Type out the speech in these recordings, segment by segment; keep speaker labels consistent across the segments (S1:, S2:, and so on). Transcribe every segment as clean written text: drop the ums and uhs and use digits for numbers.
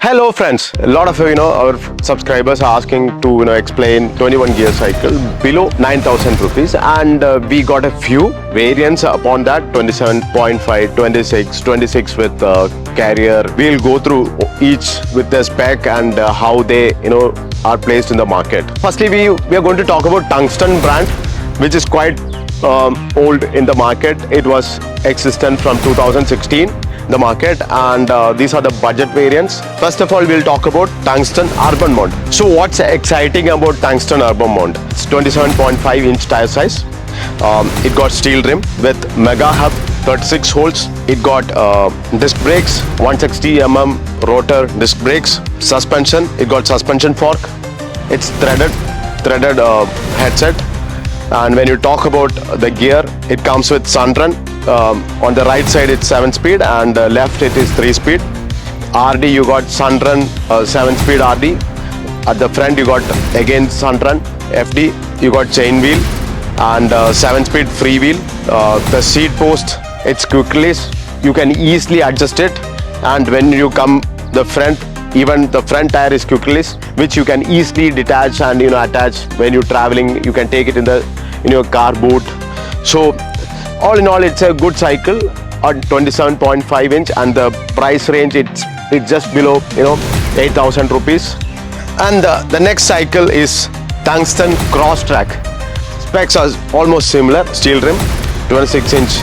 S1: Hello friends, a lot of our subscribers are asking to explain 21 gear cycle below 9,000 rupees, and we got a few variants upon that. 27.5, 26 with carrier. We'll go through each with the spec and how they are placed in the market. Firstly, we are going to talk about Tungsten brand, which is quite old in the market. It was existent from 2016 the market, and these are the budget variants. First of all, we'll talk about Tungsten Urban mount. So what's exciting about Tungsten Urban mount? It's 27.5 inch tire size. It got steel rim with mega hub, 36 holes. It got disc brakes, 160 rotor disc brakes. Suspension, it got suspension fork. It's threaded headset. And when you talk about the gear, it comes with sunrun. On the right side it's 7-speed, and left it is 3-speed. RD, you got sunrun 7-speed RD. At the front you got again sunrun FD. You got chain wheel and 7-speed free wheel. The seat post, it's quick release. You can easily adjust it, and when you come the front, even the front tire is quick release, which you can easily detach and attach when you're traveling. You can take it in your car boot. So all in all, it's a good cycle on 27.5 inch, and the price range it's just below 8,000 rupees. And the next cycle is Tungsten Kross track. Specs are almost similar. Steel rim, 26 inch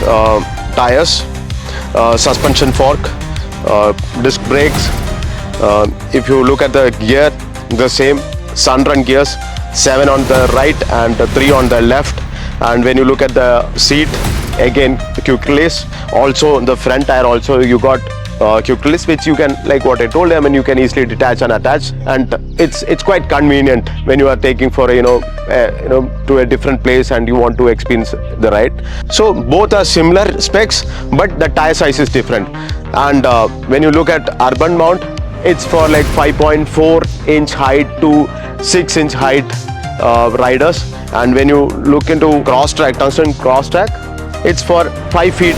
S1: tires, suspension fork, disc brakes. If you look at the gear, the same sunrun gears, 7 on the right and 3 on the left. And when you look at the seat, again quick release. Also the front tire also you got quick release, which you can, like what I told them, and you can easily detach and attach, and it's quite convenient when you are taking for to a different place and you want to experience the ride. So both are similar specs, but the tire size is different. And when you look at urban mount, it's for like 5.4 inch height to 6 inch height riders. And when you look into Kross track, Tungsten Kross track, it's for 5 feet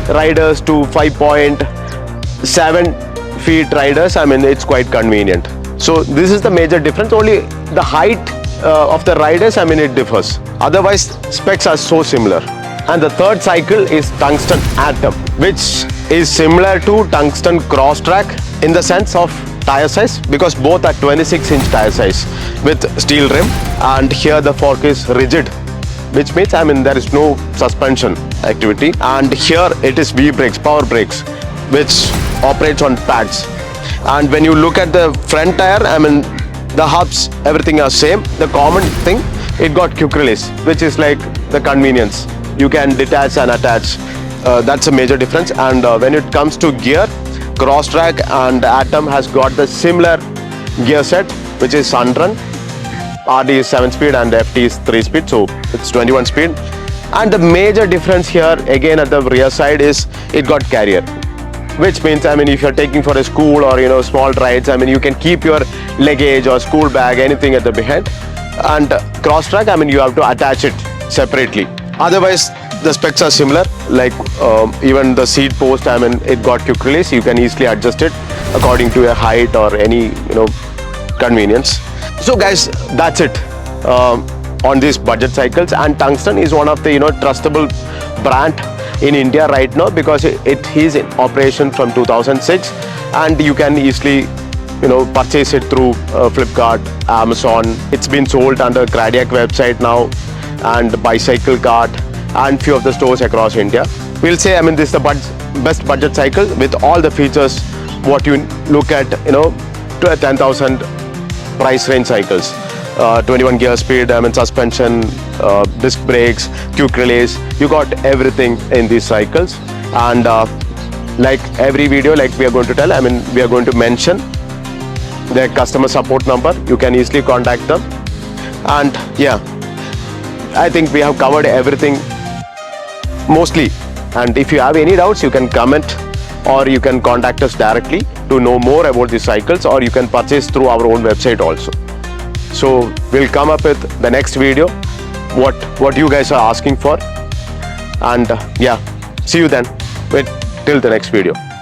S1: riders to 5.7 feet riders. I mean, it's quite convenient. So this is the major difference. Only the height of the riders, I mean, it differs. Otherwise, specs are so similar. And the third cycle is Tungsten Atom, which is similar to Tungsten Kross track in the sense of tire size, because both are 26 inch tire size with steel rim, and here the fork is rigid, which means there is no suspension activity. And here it is V brakes, power brakes, which operates on pads. And when you look at the front tire, the hubs, everything are same. The common thing, it got quick release, which is like the convenience. You can detach and attach. That's a major difference. And when it comes to gear, Kross track and Atom has got the similar gear set, which is sunrun. RD is 7-speed and FT is 3-speed, so it's 21 speed. And the major difference here again at the rear side is it got carrier, which means if you're taking for a school or small rides, you can keep your luggage or school bag, anything at the behind. And Kross track, you have to attach it separately. Otherwise the specs are similar, like even the seat post, it got quick release. You can easily adjust it according to your height or any convenience. So guys, that's it on these budget cycles. And Tungsten is one of the trustable brand in India right now, because it is in operation from 2006, and you can easily purchase it through Flipkart, Amazon. It's been sold under Cradiac website now, and Bicycle Cart, and few of the stores across India. We'll say this is the best budget cycle with all the features what you look at to a 10,000 price range cycles. 21 gear speed, suspension, disc brakes, quick release. You got everything in these cycles. And like every video, like we are going to tell, we are going to mention their customer support number. You can easily contact them. And yeah, I think we have covered everything mostly. And if you have any doubts, you can comment, or you can contact us directly to know more about these cycles, or you can purchase through our own website also. So we'll come up with the next video, what you guys are asking for. And yeah, see you then. Wait till the next video.